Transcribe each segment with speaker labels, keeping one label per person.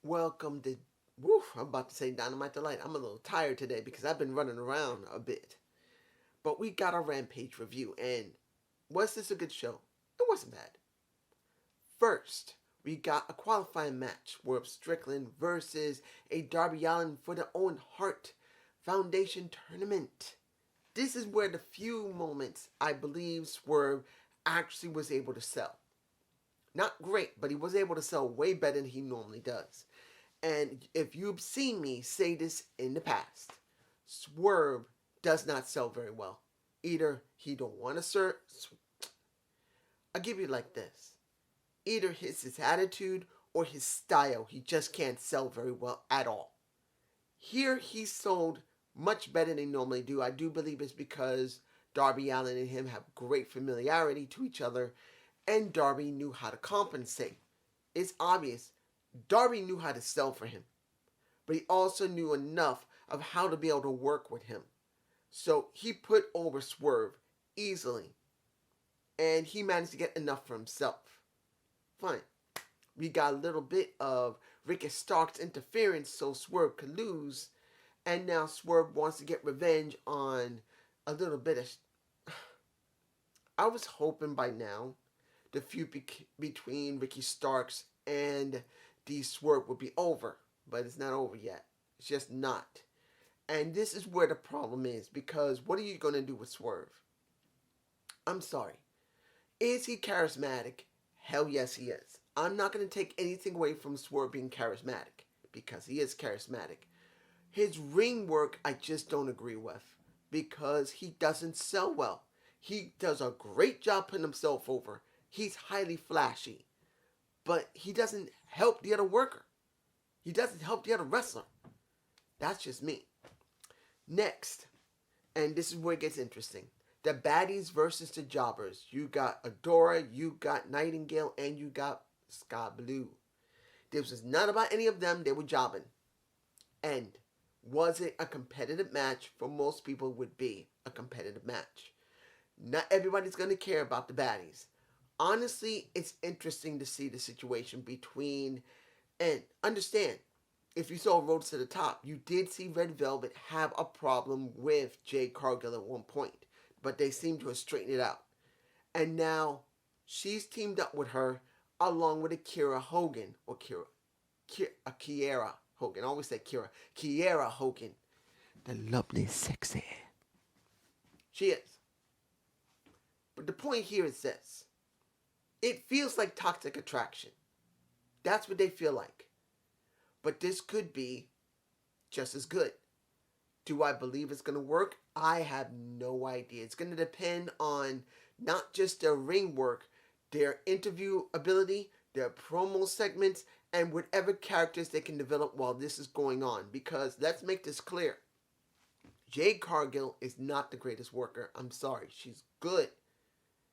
Speaker 1: Welcome to, I'm about to say Dynamite Delight. I'm a little tired today because I've been running around a bit. But we got a Rampage review, and was this a good show? It wasn't bad. First, we got a qualifying match, Swerve Strickland versus a Darby Allin for the Owen Hart Foundation tournament. This is where the few moments I believe Swerve actually was able to sell. Not great, but he was able to sell way better than he normally does. And if you've seen me say this in the past, Swerve does not sell very well. Either he don't want to serve. I'll give you like this. Either it's his attitude or his style. He just can't sell very well at all. Here he sold much better than they normally do. I do believe it's because Darby Allin and him have great familiarity to each other, and Darby knew how to compensate. It's obvious Darby knew how to sell for him, but he also knew enough of how to be able to work with him. So he put over Swerve easily, and he managed to get enough for himself. Fine. We got a little bit of Ricky Stark's interference so Swerve could lose, and now Swerve wants to get revenge on a little bit of. I was hoping by now the feud between Ricky Starks and the Swerve would be over, but it's not over yet. It's just not. And this is where the problem is, because what are you going to do with Swerve? I'm sorry. Is he charismatic? Hell yes, he is. I'm not going to take anything away from Swerve being charismatic, because he is charismatic. His ring work, I just don't agree with, because he doesn't sell well. He does a great job putting himself over. He's highly flashy, but he doesn't help the other worker. He doesn't help the other wrestler. That's just me. Next, and this is where it gets interesting, the Baddies versus the Jobbers. You got Adora, you got Nightingale, and you got Sky Blue. This was not about any of them. They were jobbing. And was it a competitive match? For most people, would be a competitive match. Not everybody's going to care about the Baddies. Honestly, it's interesting to see the situation between, and understand, if you saw Road to the Top, you did see Red Velvet have a problem with Jade Cargill at one point, but they seem to have straightened it out. And now she's teamed up with her along with Akira Hogan, or Kiera Hogan. I always say Kiera Hogan. The lovely, sexy. She is. But the point here is this. It feels like Toxic Attraction. That's what they feel like. But this could be just as good. Do I believe it's going to work? I have no idea. It's going to depend on not just their ring work, their interview ability, their promo segments, and whatever characters they can develop while this is going on. Because let's make this clear. Jade Cargill is not the greatest worker. I'm sorry. She's good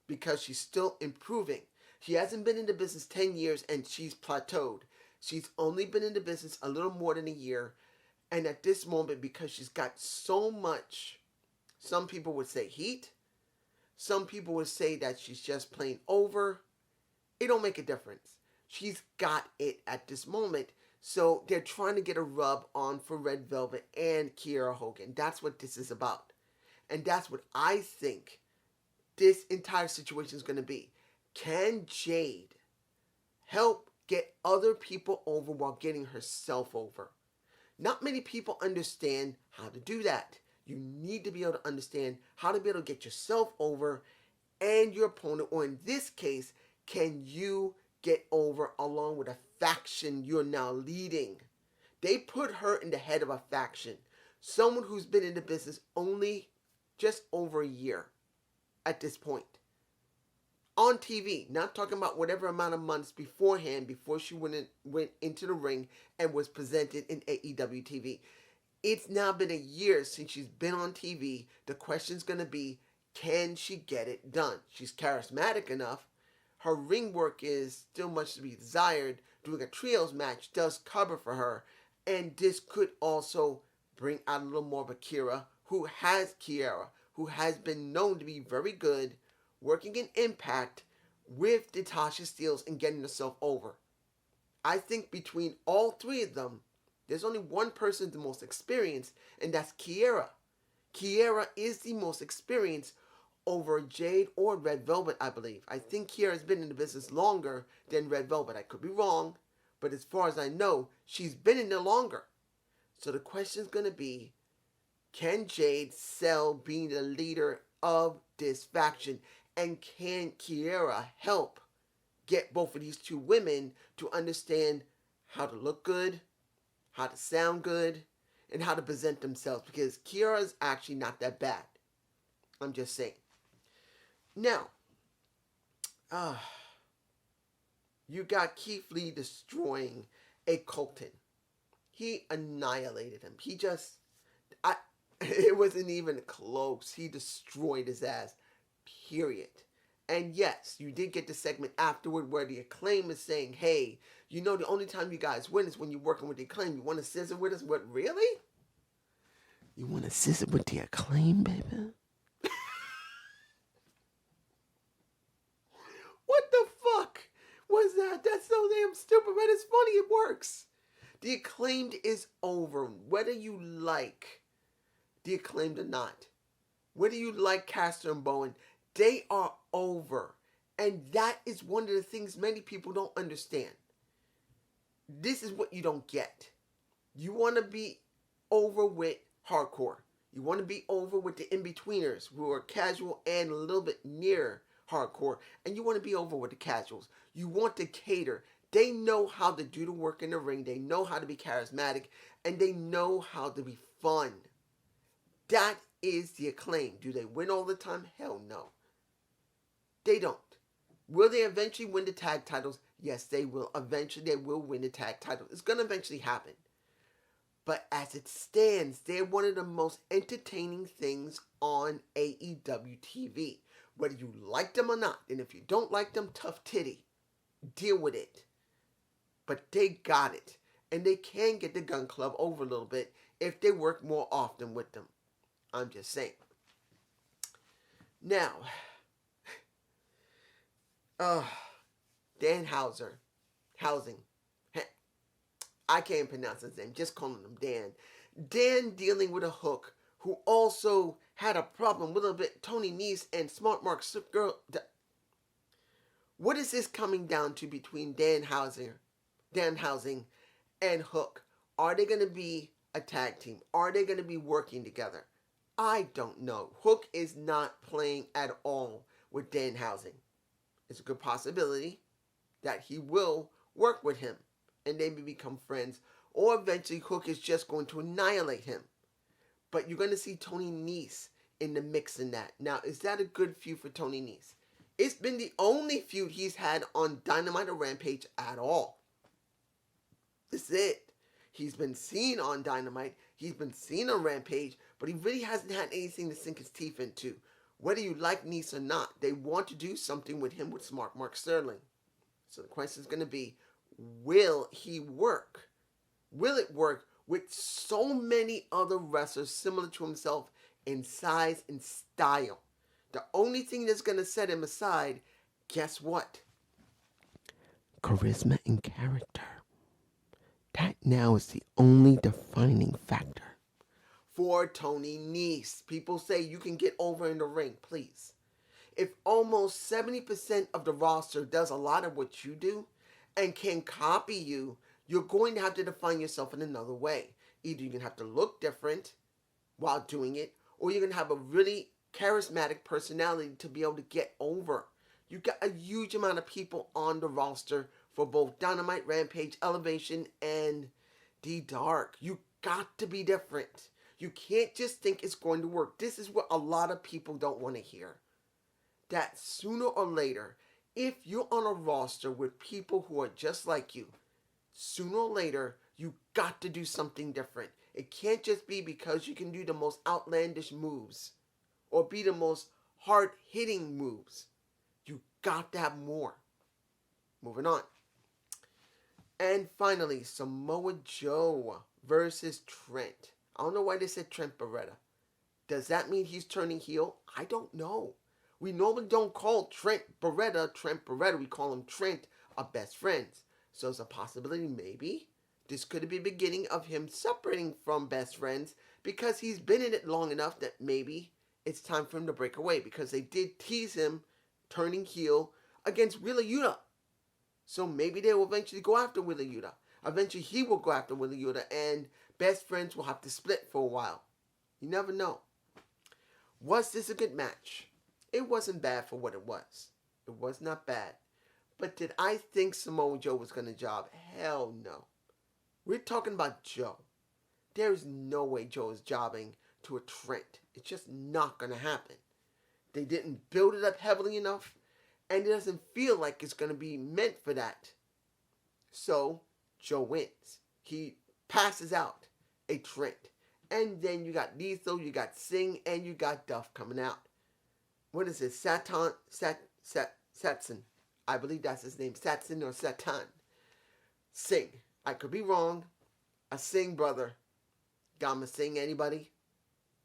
Speaker 1: because she's still improving. She hasn't been in the business 10 years and she's plateaued. She's only been in the business a little more than a year. And at this moment, because she's got so much, some people would say heat. Some people would say that she's just plain over. It don't make a difference. She's got it at this moment. So they're trying to get a rub on for Red Velvet and Kiera Hogan. That's what this is about. And that's what I think this entire situation is going to be. Can Jade help get other people over while getting herself over? Not many people understand how to do that. You need to be able to understand how to be able to get yourself over and your opponent, or in this case, can you get over along with a faction you're now leading? They put her in the head of a faction. Someone who's been in the business only just over a year at this point. On TV, not talking about whatever amount of months beforehand, before she went into the ring and was presented in AEW TV. It's now been a year since she's been on TV. The question's going to be, can she get it done? She's charismatic enough. Her ring work is still much to be desired. Doing a trios match does cover for her. And this could also bring out a little more of Kiera, who has been known to be very good working in Impact with Natasha Steeles and getting herself over. I think between all three of them, there's only one person the most experienced, and that's Kiera. Kiera is the most experienced over Jade or Red Velvet, I believe. I think Kiera has been in the business longer than Red Velvet. I could be wrong, but as far as I know, she's been in there longer. So the question is going to be, can Jade sell being the leader of this faction? And can Kiera help get both of these two women to understand how to look good, how to sound good, and how to present themselves? Because Kiera is actually not that bad. I'm just saying. Now, you got Keith Lee destroying a Colton. He annihilated him. It wasn't even close. He destroyed his ass. Period. And yes, you did get the segment afterward where the Acclaim is saying, hey, you know the only time you guys win is when you're working with the Acclaim. You want to scissor with us? What, really? You want to scissor with the Acclaim, baby? What the fuck was that? That's so damn stupid, but it's funny. It works. The Acclaimed is over. Whether you like the Acclaimed or not, whether you like Caster and Bowen, they are over. And that is one of the things many people don't understand. This is what you don't get. You want to be over with hardcore. You want to be over with the in-betweeners who are casual and a little bit near hardcore. And you want to be over with the casuals. You want to cater. They know how to do the work in the ring. They know how to be charismatic. And they know how to be fun. That is the Acclaim. Do they win all the time? Hell no. They don't. Will they eventually win the tag titles? Yes, they will. Eventually, they will win the tag titles. It's going to eventually happen. But as it stands, they're one of the most entertaining things on AEW TV. Whether you like them or not. And if you don't like them, tough titty. Deal with it. But they got it. And they can get the Gun Club over a little bit if they work more often with them. I'm just saying. Now, Dan Housing. I can't pronounce his name, just calling him Dan. Dan dealing with a Hook, who also had a problem with a bit Tony Nese and Smart Mark Girl. What is this coming down to between Dan Housing and Hook? Are they going to be a tag team? Are they going to be working together? I don't know. Hook is not playing at all with Dan Housing. It's a good possibility that he will work with him and they may become friends, or eventually Hook is just going to annihilate him. But you're going to see Tony Nese in the mix in that. Now, is that a good feud for Tony Nese? It's been the only feud he's had on Dynamite or Rampage at all. This is it. He's been seen on Dynamite, he's been seen on Rampage, but he really hasn't had anything to sink his teeth into. Whether you like Nese or not, they want to do something with him with Smart Mark Sterling. So the question is going to be, will he work? Will it work with so many other wrestlers similar to himself in size and style? The only thing that's going to set him aside, guess what? Charisma and character. That now is the only defining factor for Tony Nese. People say you can get over in the ring, please. If almost 70% of the roster does a lot of what you do and can copy you, you're going to have to define yourself in another way. Either you're going to have to look different while doing it, or you're going to have a really charismatic personality to be able to get over. You got a huge amount of people on the roster for both Dynamite, Rampage, Elevation, and The Dark. You got to be different. You can't just think it's going to work. This is what a lot of people don't want to hear. That sooner or later, if you're on a roster with people who are just like you, sooner or later, you got to do something different. It can't just be because you can do the most outlandish moves or be the most hard-hitting moves. You got to have more. Moving on. And finally, Samoa Joe versus Trent. I don't know why they said Trent Beretta. Does that mean he's turning heel? I don't know. We normally don't call Trent Beretta. We call him Trent, our best friends. So it's a possibility maybe this could be the beginning of him separating from best friends because he's been in it long enough that maybe it's time for him to break away because they did tease him turning heel against Wheeler Yuta. So maybe they will eventually go after Wheeler Yuta. Eventually he will go after Wheeler Yuta and best friends will have to split for a while. You never know. Was this a good match? It wasn't bad for what it was. It was not bad. But did I think Samoa Joe was going to job? Hell no. We're talking about Joe. There is no way Joe is jobbing to a Trent. It's just not going to happen. They didn't build it up heavily enough, and it doesn't feel like it's going to be meant for that. So, Joe wins. He passes out a Trent. And then you got Lethal, you got Singh, and you got Duff coming out. What is it? Satson. I believe that's his name. Satson or Satan. Singh. I could be wrong. A Singh brother. Gama Singh, anybody?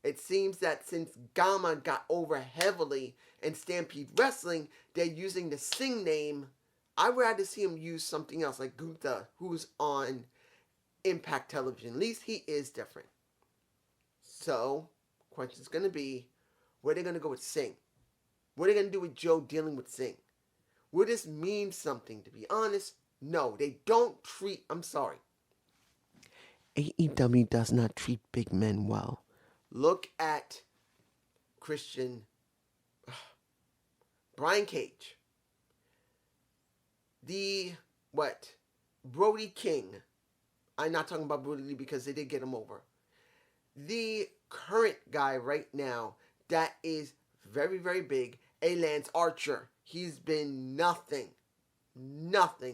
Speaker 1: It seems that since Gama got over heavily in Stampede Wrestling, they're using the Singh name. I would rather see him use something else, like Gupta, who's on Impact Television. At least he is different. So, question's going to be, where are they going to go with Singh? What are they going to do with Joe dealing with Singh? Will this mean something? To be honest, no. They don't treat, I'm sorry. AEW does not treat big men well. Look at Brian Cage. Brody King. I'm not talking about Brody Lee because they did get him over. The current guy right now that is very, very big, Lance Archer. He's been nothing.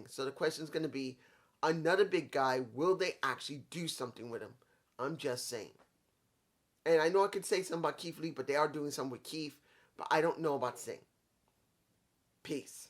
Speaker 1: So the question is going to be, another big guy, will they actually do something with him? I'm just saying. And I know I could say something about Keith Lee, but they are doing something with Keith. But I don't know about Singh. Peace.